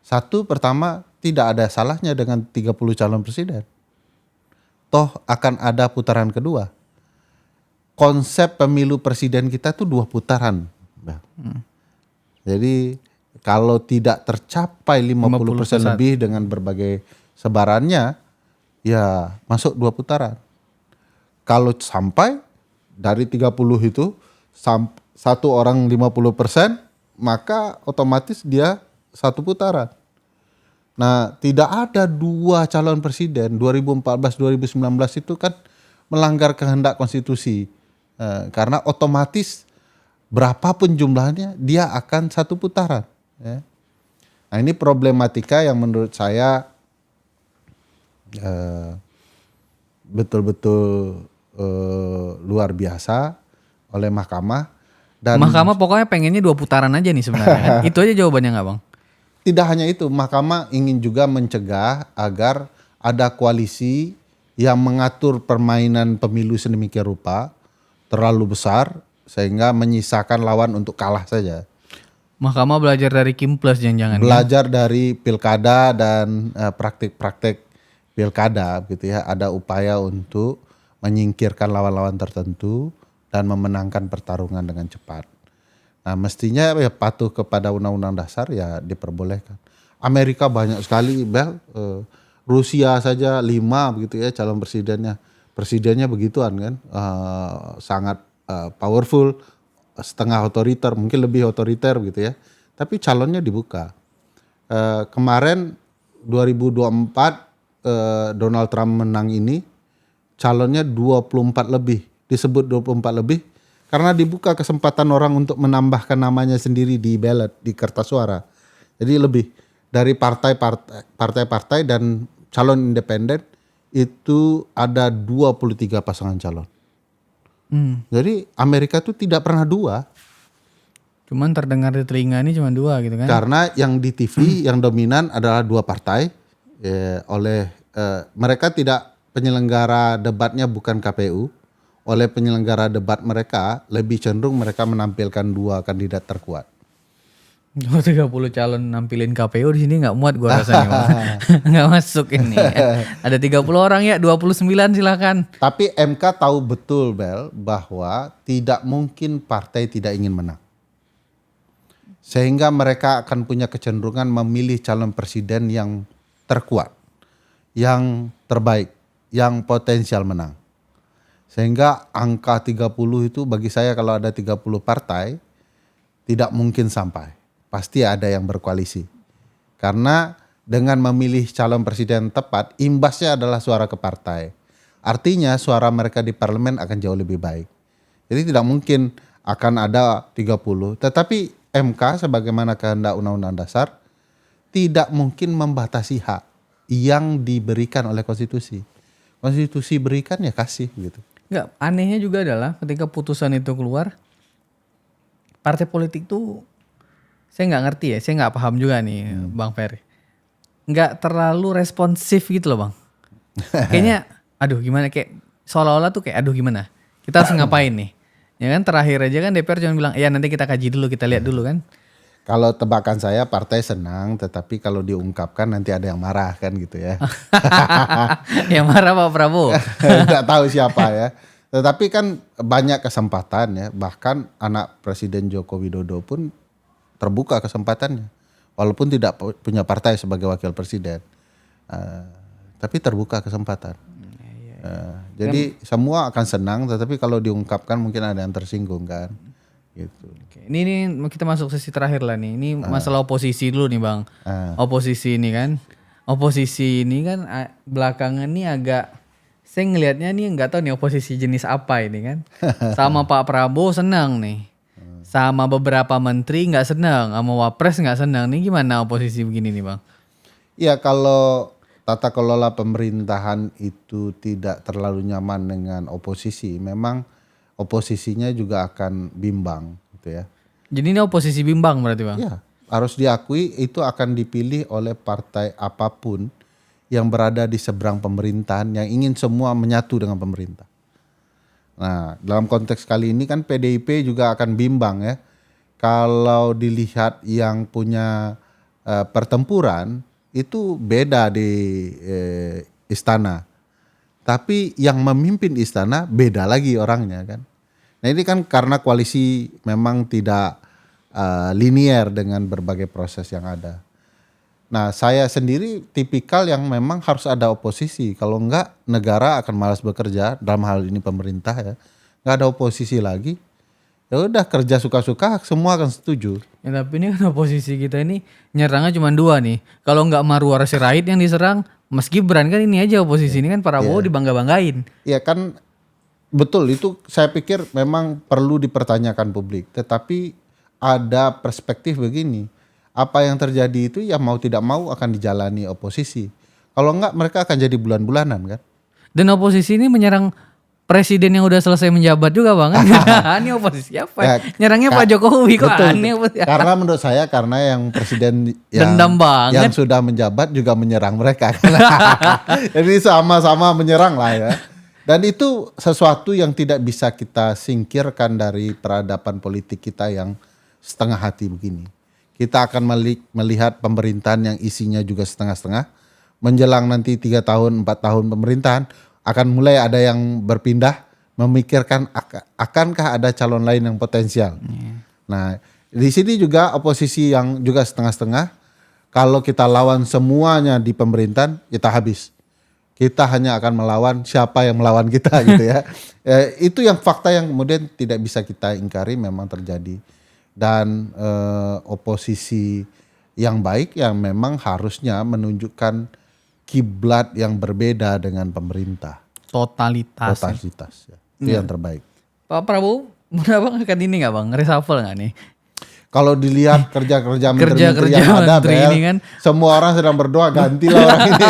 Satu, pertama, tidak ada salahnya dengan 30 calon presiden. Toh akan ada putaran kedua. Konsep pemilu presiden kita tuh 2 putaran. Jadi kalau tidak tercapai 50% lebih dengan berbagai sebarannya, ya masuk 2 putaran. Kalau sampai dari 30 itu satu orang 50%, maka otomatis dia 1 putaran. Nah, tidak ada 2 calon presiden 2014-2019 itu kan melanggar kehendak konstitusi. Karena otomatis berapapun jumlahnya dia akan 1 putaran. Ya. Nah, ini problematika yang menurut saya betul-betul luar biasa oleh mahkamah. Dan mahkamah pokoknya pengennya 2 putaran aja nih sebenarnya kan? Itu aja jawabannya nggak Bang? Tidak hanya itu, mahkamah ingin juga mencegah agar ada koalisi yang mengatur permainan pemilu sedemikian rupa terlalu besar sehingga menyisakan lawan untuk kalah saja. Mahkamah belajar dari Kim Plus jangan-jangan. Belajar dari pilkada dan praktik-praktik pilkada gitu ya, ada upaya untuk menyingkirkan lawan-lawan tertentu dan memenangkan pertarungan dengan cepat. Nah, mestinya ya patuh kepada undang-undang dasar ya diperbolehkan. Amerika banyak sekali, Bel. Rusia saja 5 begitu ya calon presidennya. Presidennya begituan kan, sangat powerful, setengah otoriter, mungkin lebih otoriter gitu ya. Tapi calonnya dibuka. Kemarin 2024 Donald Trump menang ini, calonnya 24 lebih, disebut 24 lebih karena dibuka kesempatan orang untuk menambahkan namanya sendiri di ballot, di kertas suara. Jadi lebih dari partai-partai dan calon independen itu ada 23 pasangan calon. Jadi Amerika itu tidak pernah 2. Cuman terdengar di telinga ini cuma 2 gitu kan. Karena yang di TV yang dominan adalah 2 partai. Mereka tidak, penyelenggara debatnya bukan KPU. Oleh penyelenggara debat mereka lebih cenderung mereka menampilkan 2 kandidat terkuat. 30 calon nampilin KPU di sini nggak muat gua rasanya. Nggak masuk ini. Ada 30 orang ya, 29 silakan. Tapi MK tahu betul, Bel, bahwa tidak mungkin partai tidak ingin menang. Sehingga mereka akan punya kecenderungan memilih calon presiden yang terkuat, yang terbaik, yang potensial menang. Sehingga angka 30 itu bagi saya kalau ada 30 partai tidak mungkin sampai. Pasti ada yang berkoalisi. Karena dengan memilih calon presiden tepat, imbasnya adalah suara ke partai. Artinya suara mereka di parlemen akan jauh lebih baik. Jadi tidak mungkin akan ada 30. Tetapi MK sebagaimana kehendak Undang-Undang Dasar tidak mungkin membatasi hak yang diberikan oleh konstitusi. Konstitusi berikan ya kasih gitu. Enggak, anehnya juga adalah ketika putusan itu keluar, partai politik tuh saya nggak ngerti ya, saya nggak paham juga nih Bang Ferry. Nggak terlalu responsif gitu loh Bang. Kayaknya aduh gimana, kayak seolah-olah tuh kayak aduh gimana, kita harus ngapain nih. Ya kan terakhir aja kan DPR cuma bilang ya nanti kita kaji dulu, kita lihat dulu kan. Kalau tebakan saya partai senang, tetapi kalau diungkapkan nanti ada yang marah kan gitu ya. Yang marah Pak Prabowo. Tidak tahu siapa ya. Tetapi kan banyak kesempatan ya. Bahkan anak Presiden Joko Widodo pun terbuka kesempatannya. Walaupun tidak punya partai sebagai wakil presiden. Tapi terbuka kesempatan. Jadi semua akan senang, tetapi kalau diungkapkan mungkin ada yang tersinggung kan. Gitu. Ini kita masuk sesi terakhir lah nih. Ini masalah oposisi dulu nih Bang. Oposisi ini kan belakangan ini agak Saya ngelihatnya nih nggak tahu nih oposisi jenis apa ini kan. Sama Pak Prabowo senang nih. Sama beberapa menteri nggak senang, sama Wapres nggak senang. Nih gimana oposisi begini nih Bang? Ya kalau tata kelola pemerintahan itu tidak terlalu nyaman dengan oposisi, memang oposisinya juga akan bimbang gitu ya. Jadi ini oposisi bimbang berarti Bang? Ya, harus diakui itu akan dipilih oleh partai apapun yang berada di seberang pemerintahan yang ingin semua menyatu dengan pemerintah. Nah, dalam konteks kali ini kan PDIP juga akan bimbang ya. Kalau dilihat yang punya pertempuran itu beda di istana. Tapi yang memimpin istana beda lagi orangnya kan. Nah ini kan karena koalisi memang tidak linier dengan berbagai proses yang ada. Nah saya sendiri tipikal yang memang harus ada oposisi. Kalau enggak negara akan malas bekerja, dalam hal ini pemerintah ya. Enggak ada oposisi lagi, ya udah kerja suka-suka semua akan setuju. Ya, tapi ini kan oposisi kita ini nyerangnya cuma dua nih. Kalau nggak Marwar Sirait yang diserang, Mas Gibran kan ini aja oposisi ini kan Prabowo dibangga-banggain. Ya kan betul itu saya pikir memang perlu dipertanyakan publik. Tetapi ada perspektif begini. Apa yang terjadi itu ya mau tidak mau akan dijalani oposisi. Kalau enggak mereka akan jadi bulan-bulanan kan. Dan oposisi ini menyerang presiden yang udah selesai menjabat juga Bang. Ini oposisi apa? Ya, Nyerangnya Pak Jokowi kok betul. aneh. Karena menurut saya karena yang presiden yang, Dendam banget. yang sudah menjabat juga menyerang mereka. Jadi sama-sama menyerang lah ya. Dan itu sesuatu yang tidak bisa kita singkirkan dari peradaban politik kita yang setengah hati begini. Kita akan melihat pemerintahan yang isinya juga setengah-setengah. Menjelang nanti 3 tahun, 4 tahun pemerintahan akan mulai ada yang berpindah memikirkan akankah ada calon lain yang potensial. Nah, di sini juga oposisi yang juga setengah-setengah. Kalau kita lawan semuanya di pemerintahan, kita habis. Kita hanya akan melawan siapa yang melawan kita gitu ya. Itu yang fakta yang kemudian tidak bisa kita ingkari memang terjadi. Dan oposisi yang baik yang memang harusnya menunjukkan kiblat yang berbeda dengan pemerintah. Totalitas. Ya. Itu yang terbaik. Pak Prabowo, Bang akan ini nggak Bang? Reshuffle nggak nih? Kalau dilihat kerja-kerja menteri-menteri yang ada, menteri ini kan. Semua orang sedang berdoa gantilah orang ini.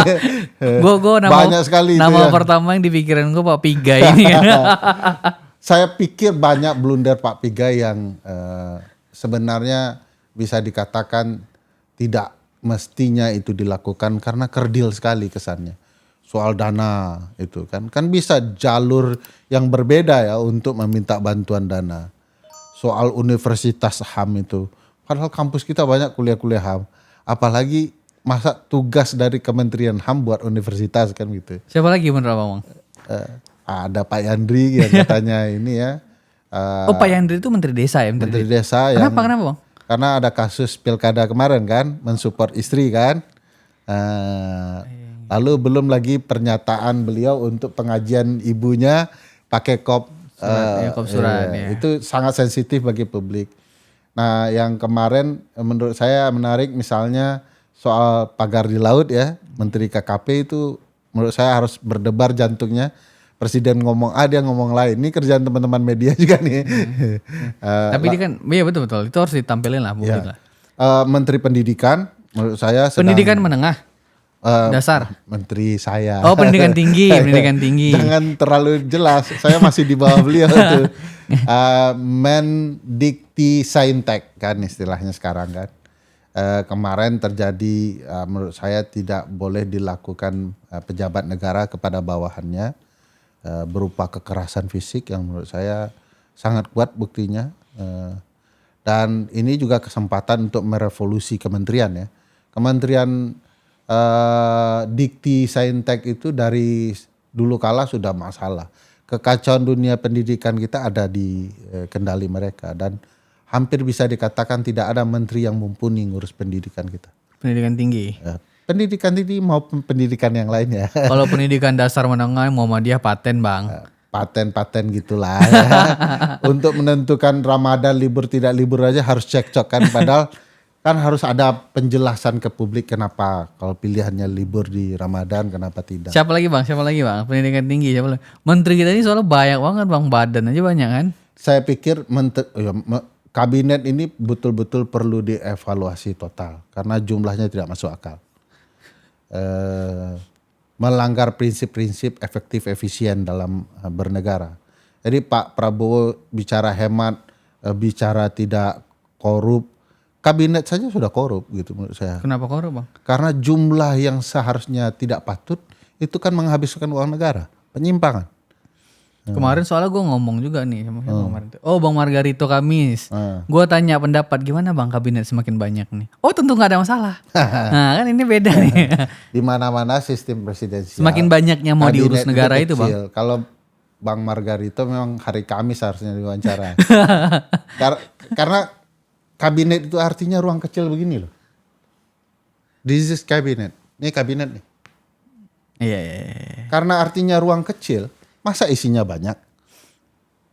Gue Banyak sekali nama itu pertama yang dipikirin gue Pak Pigai ini kan. Saya pikir banyak blunder Pak Pigai yang sebenarnya bisa dikatakan tidak mestinya itu dilakukan karena kerdil sekali kesannya. Soal dana itu kan bisa jalur yang berbeda ya untuk meminta bantuan dana. Soal universitas HAM itu, padahal kampus kita banyak kuliah-kuliah HAM, apalagi masa tugas dari Kementerian HAM buat universitas kan gitu. Siapa lagi menurut Bang? Ada Pak Yandri yang katanya ini ya. Pak Yandri itu Menteri Desa ya? Menteri Desa yang Kenapa Bang? Karena ada kasus pilkada kemarin kan, mensupport istri kan. Lalu belum lagi pernyataan beliau untuk pengajian ibunya pakai kop surat. Itu sangat sensitif bagi publik. Nah yang kemarin menurut saya menarik misalnya soal pagar di laut ya. Menteri KKP itu menurut saya harus berdebar jantungnya. Presiden ngomong A dia ngomong lain. Ini kerjaan teman-teman media juga nih. Tapi ini kan, iya betul-betul. Itu harus ditampilin lah publik lah. Menteri Pendidikan menurut saya pendidikan menengah. Dasar. Menteri saya. Oh pendidikan tinggi, pendidikan tinggi. Jangan terlalu jelas, saya masih di bawah beliau tuh. Mendikti Saintek kan istilahnya sekarang kan. Kemarin terjadi menurut saya tidak boleh dilakukan pejabat negara kepada bawahannya berupa kekerasan fisik yang menurut saya sangat kuat buktinya. Dan ini juga kesempatan untuk merevolusi kementerian ya. Kementerian Dikti Saintek itu dari dulu kala sudah masalah. Kekacauan dunia pendidikan kita ada di kendali mereka dan hampir bisa dikatakan tidak ada menteri yang mumpuni ngurus pendidikan kita. Pendidikan tinggi. Pendidikan tinggi maupun pendidikan yang lainnya. Kalau pendidikan dasar menengah Muhammadiyah paten Bang. Paten gitulah. Ya. Untuk menentukan Ramadan libur tidak libur aja harus cekcok kan padahal Kan harus ada penjelasan ke publik kenapa kalau pilihannya libur di Ramadan kenapa tidak. Siapa lagi bang? Pendidikan tinggi siapa lagi? Menteri kita ini soalnya banyak banget bang, badan aja banyak kan? Saya pikir kabinet ini betul-betul perlu dievaluasi total karena jumlahnya tidak masuk akal. Melanggar prinsip-prinsip efektif efisien dalam bernegara. Jadi Pak Prabowo bicara hemat, bicara tidak korup, kabinet saja sudah korup gitu menurut saya. Kenapa korup bang? Karena jumlah yang seharusnya tidak patut itu kan menghabiskan uang negara, penyimpangan. Kemarin soalnya gue ngomong juga nih sama siapa kemarin tuh. Oh Bang Margarito Kamis. Gue tanya pendapat gimana bang kabinet semakin banyak nih. Oh tentu gak ada masalah. Nah kan ini beda nih. Di mana-mana sistem presidensial. Semakin banyaknya mau diurus kabinet negara itu bang. kecil. Kalau Bang Margarito memang hari Kamis harusnya diwawancara. Karena kabinet itu artinya ruang kecil begini loh. This is cabinet. Ini kabinet nih. Iya. Karena artinya ruang kecil. Masa isinya banyak?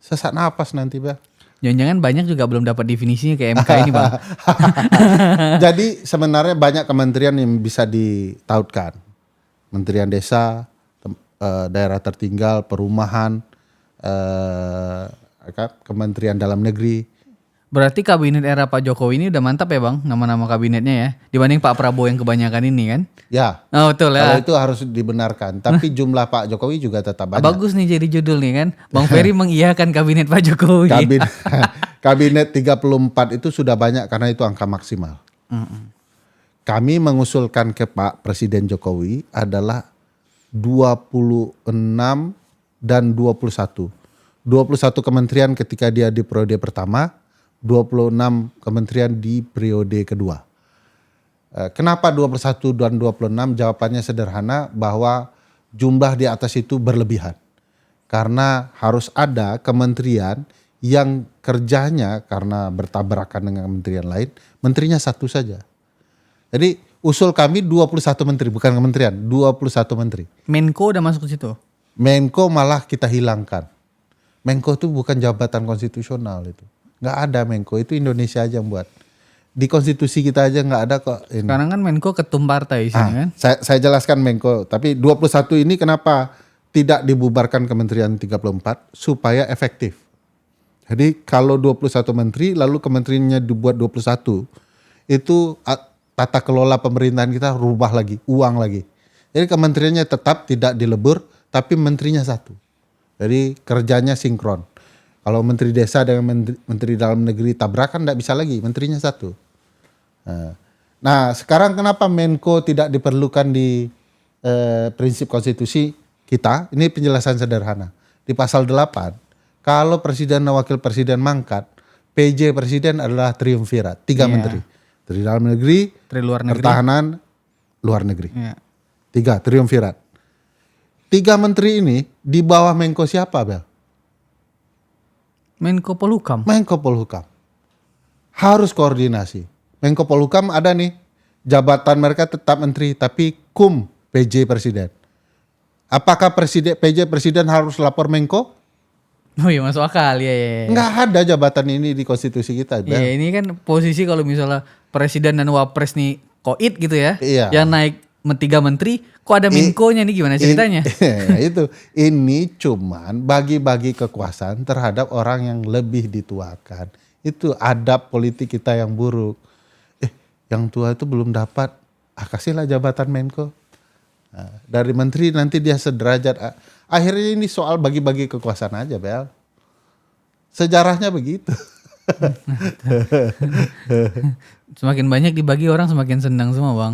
Sesak napas nanti Bang. Jangan-jangan banyak juga belum dapat definisinya kayak MK ini bang. Jadi sebenarnya banyak kementerian yang bisa ditautkan. Kementerian Desa, daerah tertinggal, perumahan, Kementerian Dalam Negeri. Berarti kabinet era Pak Jokowi ini udah mantap ya bang, nama-nama kabinetnya ya. Dibanding Pak Prabowo yang kebanyakan ini kan. Ya. Oh betul ya. Kalau itu harus dibenarkan. Tapi jumlah Pak Jokowi juga tetap banyak. Bagus nih jadi judul nih kan. Bang Ferry mengiyakan kabinet Pak Jokowi. Kabinet 34 itu sudah banyak karena itu angka maksimal. Kami mengusulkan ke Pak Presiden Jokowi adalah 26 dan 21. 21 kementerian ketika dia di periode pertama, 26 kementerian di periode kedua. Kenapa 21 dan 26? Jawabannya sederhana bahwa jumlah di atas itu berlebihan. Karena harus ada kementerian yang kerjanya karena bertabrakan dengan kementerian lain, menterinya satu saja. Jadi usul kami 21 menteri, bukan kementerian, 21 menteri. Menko udah masuk ke situ? Menko malah kita hilangkan. Menko itu bukan jabatan konstitusional itu. Nggak ada Menko, itu Indonesia aja yang buat. Di konstitusi kita aja nggak ada kok. Ini. Sekarang kan Menko ketum partai isinya kan? Saya jelaskan Menko, tapi 21 ini kenapa tidak dibubarkan Kementerian 34 supaya efektif. Jadi kalau 21 menteri lalu kementeriannya dibuat 21, itu tata kelola pemerintahan kita rubah lagi, uang lagi. Jadi kementeriannya tetap tidak dilebur, tapi menterinya satu. Jadi kerjanya sinkron. Kalau Menteri Desa dengan Menteri Dalam Negeri tabrakan tidak bisa lagi, menterinya satu. Nah sekarang kenapa Menko tidak diperlukan di prinsip konstitusi kita? Ini penjelasan sederhana. Di pasal 8, kalau Presiden dan Wakil Presiden mangkat, PJ Presiden adalah triumvirat, 3 menteri. Menteri Dalam Negeri, Menteri Luar Negeri, Pertahanan, Luar Negeri. Iya. 3, triumvirat. 3 menteri ini di bawah Menko siapa Bel? Menko Polhukam. Menko Polhukam. Harus koordinasi. Menko Polhukam ada nih, jabatan mereka tetap menteri, tapi kum PJ Presiden. Apakah PJ Presiden harus lapor Menko? Oh iya masuk akal ya. Nggak ada jabatan ini di konstitusi kita. Iya ini kan posisi kalau misalnya Presiden dan Wapres nih koit gitu ya. Iya. Yang naik 3 menteri, kok ada Menko-nya nih gimana ceritanya? Itu. Ini cuman bagi-bagi kekuasaan terhadap orang yang lebih dituakan. Itu adab politik kita yang buruk. Yang tua itu belum dapat, kasihlah jabatan Menko. Nah, dari menteri nanti dia sederajat. Akhirnya ini soal bagi-bagi kekuasaan aja Bel. Sejarahnya begitu. Semakin banyak dibagi orang semakin senang semua bang.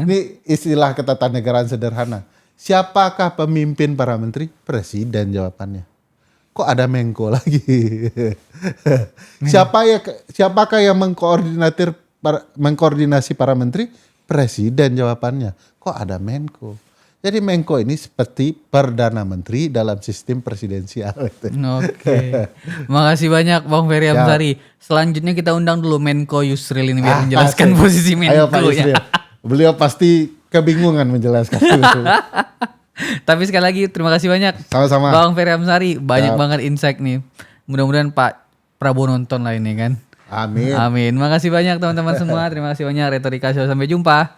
Ini istilah ketatanegaraan sederhana. Siapakah pemimpin para menteri? Presiden jawabannya. Kok ada Menko lagi? Siapakah yang mengkoordinasi para menteri? Presiden jawabannya. Kok ada Menko? Jadi Menko ini seperti Perdana Menteri dalam sistem presidensial. Oke. Makasih banyak Bang Ferry Amsari. Selanjutnya kita undang dulu Menko Yusril ini biar menjelaskan posisi Menko. Ayo Pak Yusril. Beliau pasti kebingungan menjelaskan itu. Tapi sekali lagi terima kasih banyak. Sama-sama. Bang Ferry Amsari banyak banget insight nih. Mudah-mudahan Pak Prabowo nonton lah ini kan. Amin. Amin. Makasih banyak teman-teman semua. Terima kasih banyak Retorika Show. Sampai jumpa.